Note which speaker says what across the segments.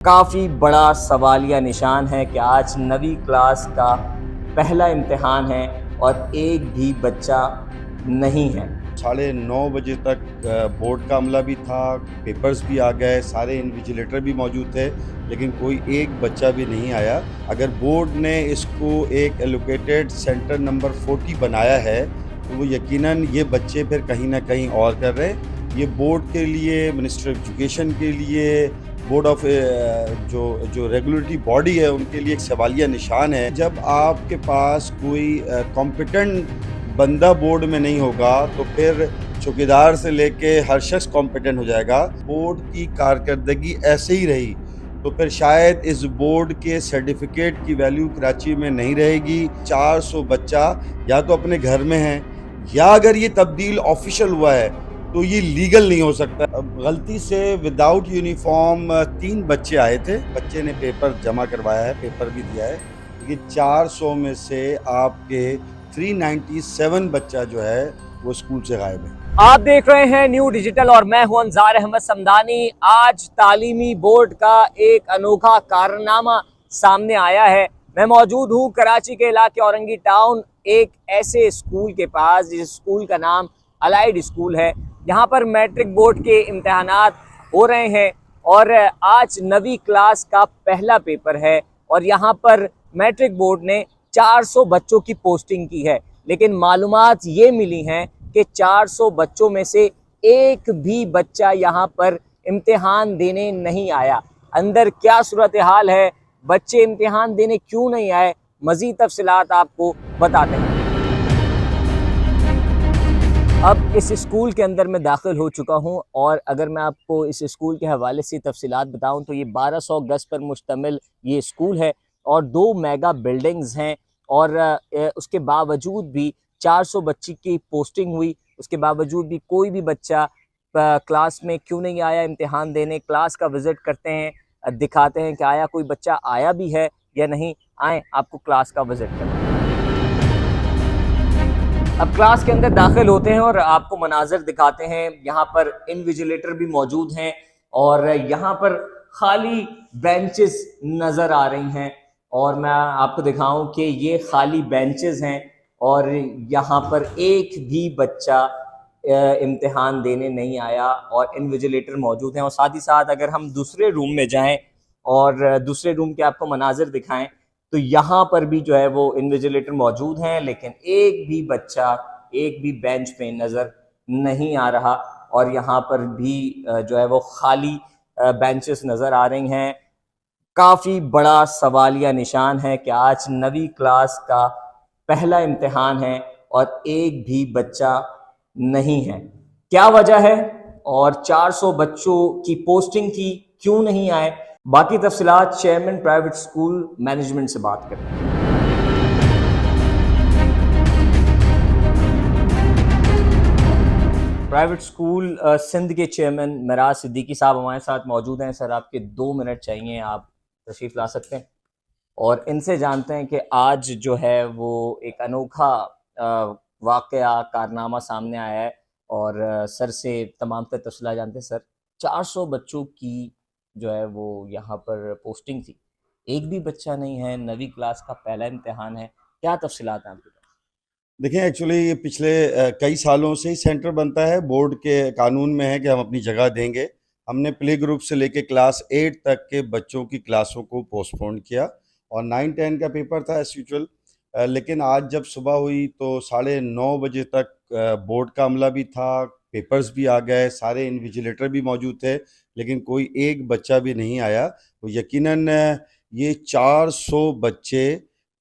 Speaker 1: काफ़ी बड़ा सवालिया निशान है कि आज 9वीं क्लास का पहला इम्तिहान है और एक भी बच्चा नहीं है।
Speaker 2: 9:30 बजे तक बोर्ड का अमला भी था, पेपर्स भी आ गए, सारे इन्विजिलेटर भी मौजूद थे, लेकिन कोई एक बच्चा भी नहीं आया। अगर बोर्ड ने इसको एक एलोकेटेड सेंटर नंबर 40 बनाया है तो वो यकीनन ये बच्चे फिर कहीं ना कहीं और कर रहे हैं। ये बोर्ड के लिए, मिनिस्टर ऑफ एजुकेशन के लिए, बोर्ड ऑफ जो रेगुलेटरी बॉडी है उनके लिए एक सवालिया निशान है। जब आपके पास कोई कॉम्पिटेंट बंदा बोर्ड में नहीं होगा तो फिर चौकीदार से लेके हर शख्स कॉम्पिटेंट हो जाएगा। बोर्ड की कारकर्दगी ऐसे ही रही तो फिर शायद इस बोर्ड के सर्टिफिकेट की वैल्यू कराची में नहीं रहेगी। 400 बच्चा या तो अपने घर में है, या अगर ये तब्दील ऑफिशियल हुआ है तो ये लीगल नहीं हो सकता। अब गलती से विदाउट यूनिफॉर्म 3 बच्चे आए थे, बच्चे ने पेपर जमा करवाया है, पेपर भी दिया है। ये 400 में से आपके 397 बच्चा जो है वो स्कूल से गायब है।
Speaker 1: आप देख रहे हैं न्यू डिजिटल और मैं हूं अंजार अहमद समदानी। आज तालीमी बोर्ड का एक अनोखा कारनामा सामने आया है। मैं मौजूद हूं कराची के इलाके औरंगी टाउन, एक ऐसे स्कूल के पास जिस स्कूल का नाम अलाइड स्कूल है। यहाँ पर मैट्रिक बोर्ड के इम्तहानात हो रहे हैं और आज 9वीं क्लास का पहला पेपर है और यहाँ पर मैट्रिक बोर्ड ने 400 बच्चों की पोस्टिंग की है, लेकिन मालूमात ये मिली हैं कि 400 बच्चों में से एक भी बच्चा यहाँ पर इम्तिहान देने नहीं आया। अंदर क्या सूरत हाल है, बच्चे इम्तिहान देने क्यों नहीं आए, मज़ीद तफसीलात आपको बताते हैं। अब इस स्कूल के अंदर मैं दाखिल हो चुका हूं और अगर मैं आपको इस स्कूल के हवाले से तफसीलात बताऊं तो ये 1200 गज पर मुश्तमिल ये स्कूल है और 2 मेगा बिल्डिंग्स हैं और उसके बावजूद भी 400 बच्ची की पोस्टिंग हुई, उसके बावजूद भी कोई भी बच्चा क्लास में क्यों नहीं आया इम्तिहान देने। क्लास का विज़िट करते हैं, दिखाते हैं कि आया कोई बच्चा आया भी है या नहीं। आए आपको क्लास का विज़िट करते हैं। अब क्लास के अंदर दाखिल होते हैं और आपको मनाजिर दिखाते हैं। यहाँ पर इन्विजिलेटर भी मौजूद हैं और यहाँ पर खाली बेंचेस नज़र आ रही हैं और मैं आपको दिखाऊं कि ये खाली बेंचेस हैं और यहाँ पर एक भी बच्चा इम्तिहान देने नहीं आया और इन्विजिलेटर मौजूद हैं। और साथ ही साथ अगर हम दूसरे रूम में जाएं और दूसरे रूम के आपको मनाजिर दिखाएं तो यहाँ पर भी जो है वो इन्विजिलेटर मौजूद हैं, लेकिन एक भी बच्चा एक भी बेंच पे नज़र नहीं आ रहा और यहाँ पर भी जो है वो खाली बेंचेस नज़र आ रही हैं। काफ़ी बड़ा सवालिया निशान है कि आज 9वीं क्लास का पहला इम्तिहान है और एक भी बच्चा नहीं है। क्या वजह है और 400 बच्चों की पोस्टिंग थी, क्यों नहीं आए? बाकी तफसीलात चेयरमैन प्राइवेट स्कूल मैनेजमेंट से बात करें। प्राइवेट स्कूल सिंध के चेयरमैन मिराज सिद्दीकी साहब हमारे साथ मौजूद हैं। सर, आपके 2 मिनट चाहिए, आप तशरीफ़ ला सकते हैं और इनसे जानते हैं कि आज जो है वो एक अनोखा वाक़या कारनामा सामने आया है और सर से तमाम तर तफसीलात जानते हैं। सर, 400 बच्चों की जो है वो यहाँ पर पोस्टिंग थी, एक भी बच्चा नहीं है, 9वीं क्लास का पहला इम्तिहान है, क्या तफसीलात हैं आपके पास?
Speaker 2: देखिए, एक्चुअली ये पिछले कई सालों से ही सेंटर बनता है, बोर्ड के कानून में है कि हम अपनी जगह देंगे। हमने प्ले ग्रुप से लेके क्लास 8 तक के बच्चों की क्लासों को पोस्टपोन किया और 9-10 का पेपर था एज यूजुअल। लेकिन आज जब सुबह हुई तो 9:30 बजे तक बोर्ड का अमला भी था, पेपर्स भी आ गए, सारे इन्विजिलेटर भी मौजूद थे, लेकिन कोई एक बच्चा भी नहीं आया। तो यकीनन ये 400 बच्चे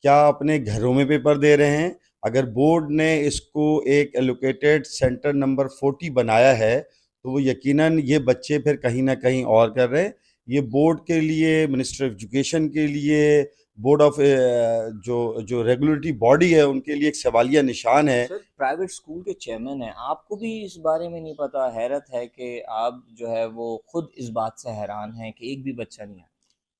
Speaker 2: क्या अपने घरों में पेपर दे रहे हैं? अगर बोर्ड ने इसको एक एलोकेटेड सेंटर नंबर 40 बनाया है तो वो यकीनन ये बच्चे फिर कहीं ना कहीं और कर रहे हैं। ये बोर्ड के लिए, मिनिस्टर ऑफ एजुकेशन के लिए, बोर्ड ऑफ जो रेगुलेटरी बॉडी है उनके लिए एक सवालिया निशान है।
Speaker 1: सर, प्राइवेट स्कूल के चेयरमैन हैं, आपको भी इस बारे में नहीं पता? हैरत है कि आप जो है वो खुद इस बात से हैरान हैं कि एक भी बच्चा नहीं आया।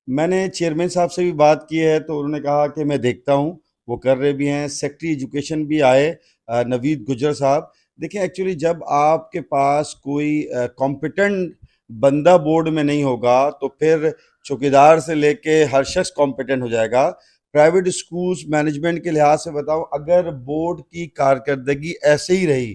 Speaker 2: मैंने चेयरमैन साहब से भी बात की है तो उन्होंने कहा कि मैं देखता हूँ, वो कर रहे भी हैं। सेक्रेटरी एजुकेशन भी आए, नवीद गुजर साहब। देखिए, एक्चुअली जब आपके पास कोई कॉम्पिटेंट बंदा बोर्ड में नहीं होगा तो फिर चौकीदार से लेके हर शख्स कॉम्पिटेंट हो जाएगा। प्राइवेट स्कूल्स मैनेजमेंट के लिहाज से बताऊं, अगर बोर्ड की कारकर्दगी ऐसे ही रही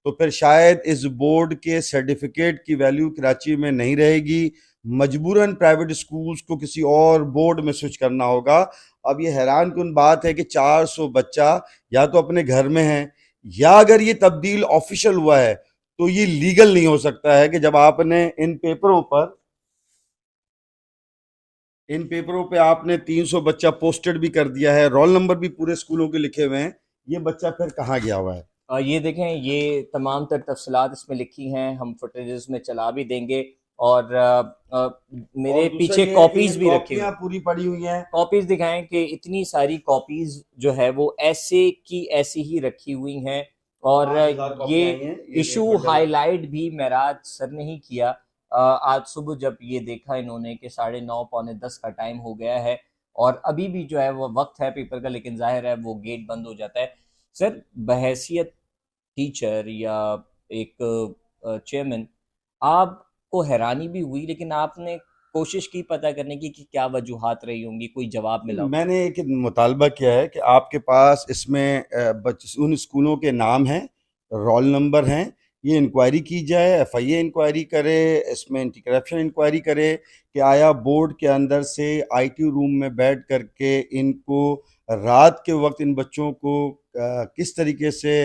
Speaker 2: तो फिर शायद इस बोर्ड के सर्टिफिकेट की वैल्यू कराची में नहीं रहेगी। मजबूरन प्राइवेट स्कूल्स को किसी और बोर्ड में स्विच करना होगा। अब ये हैरान कुन बात है कि 400 बच्चा या तो अपने घर में है, या अगर ये तब्दील ऑफिशियल हुआ है तो ये लीगल नहीं हो सकता है कि जब आपने इन पेपरों पे आपने 300 बच्चा पोस्टेड भी कर दिया है, रोल नंबर भी पूरे स्कूलों के लिखे हुए हैं, ये बच्चा फिर कहाँ गया हुआ है?
Speaker 1: ये देखें, ये तमाम तर तफसीलात इसमें लिखी हैं, हम फुटेजेस में चला भी देंगे। और मेरे
Speaker 2: और दूसरा
Speaker 1: पीछे
Speaker 2: ये है कि ये
Speaker 1: कॉपीज भी रखी हुई,
Speaker 2: कॉपियां पूरी पड़ी हुई हैं।
Speaker 1: कॉपीज दिखाएं कि इतनी सारी कॉपीज जो है वो ऐसे की ऐसी ही रखी हुई हैं। और
Speaker 2: 5000
Speaker 1: ये
Speaker 2: कॉपियां आई हैं, ये
Speaker 1: इशू
Speaker 2: एक बंडल है।
Speaker 1: हाईलाइट भी महराज सर ने ही किया। आज सुबह जब ये देखा इन्होंने कि 9:30 पौने 10 का टाइम हो गया है और अभी भी जो है वो वक्त है पेपर का, लेकिन जाहिर है वो गेट बंद हो जाता है। सर, बहैसियत टीचर या एक चेयरमैन, आपको हैरानी भी हुई, लेकिन आपने कोशिश की पता करने की कि क्या वजूहात रही होंगी, कोई जवाब मिला हो?
Speaker 2: मैंने एक मुतालबा किया है कि आपके पास इसमें उन स्कूलों के नाम हैं, रोल नंबर हैं, ये इंक्वायरी की जाए, एफआईए इंक्वायरी करे, इसमें एंटी करप्शन इंक्वायरी करे कि आया बोर्ड के अंदर से आईटी रूम में बैठ करके इनको रात के वक्त इन बच्चों को किस तरीके से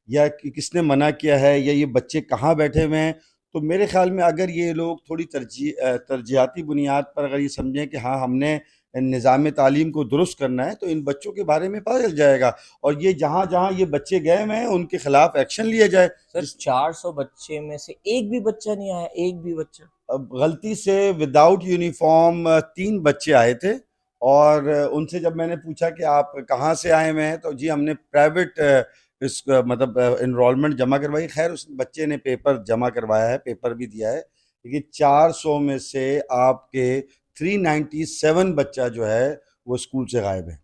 Speaker 2: या किसने मना किया है, या ये बच्चे कहाँ बैठे हुए हैं। तो मेरे ख्याल में अगर ये लोग थोड़ी तरजीहाती बुनियाद पर अगर ये समझें कि हाँ हमने निज़ाम तालीम को दुरुस्त करना है, तो इन बच्चों के बारे में पता चल जाएगा और ये जहाँ जहाँ ये बच्चे गए हुए हैं उनके खिलाफ एक्शन लिया जाए।
Speaker 1: सर, 400 बच्चे में से एक भी बच्चा नहीं आया, एक भी बच्चा?
Speaker 2: अब गलती से विदाउट यूनिफॉर्म 3 बच्चे आए थे और उनसे जब मैंने पूछा कि आप कहाँ से आए हुए हैं, तो जी हमने प्राइवेट इस मतलब इनरोलमेंट जमा करवाई। खैर उस बच्चे ने पेपर जमा करवाया है, पेपर भी दिया है, लेकिन 400 में से आपके 397 बच्चा जो है वो स्कूल से गायब है।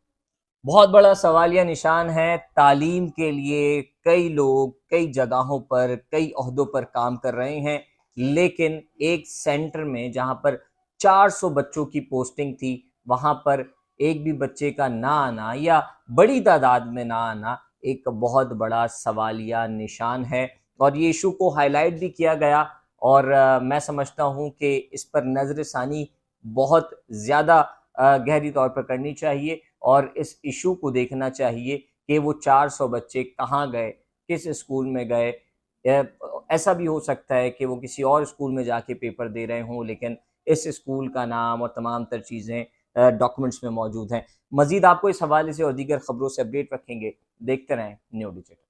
Speaker 1: बहुत बड़ा सवालिया निशान है। तालीम के लिए कई लोग कई जगहों पर कई ओहदों पर काम कर रहे हैं, लेकिन एक सेंटर में जहां पर 400 बच्चों की पोस्टिंग थी, वहां पर एक भी बच्चे का ना आना या बड़ी तादाद में ना आना एक बहुत बड़ा सवालिया निशान है। और ये इशू को हाईलाइट भी किया गया और मैं समझता हूं कि इस पर नज़रसानी बहुत ज़्यादा गहरी तौर पर करनी चाहिए और इस इशू को देखना चाहिए कि वो 400 बच्चे कहाँ गए, किस स्कूल में गए। ऐसा भी हो सकता है कि वो किसी और स्कूल में जाके पेपर दे रहे हों, लेकिन इस स्कूल का नाम और तमाम तर चीज़ें डॉक्यूमेंट्स में मौजूद हैं। मज़ीद आपको इस हवाले से और दीगर खबरों से अपडेट रखेंगे। देखते रहें न्यू डिजिटल।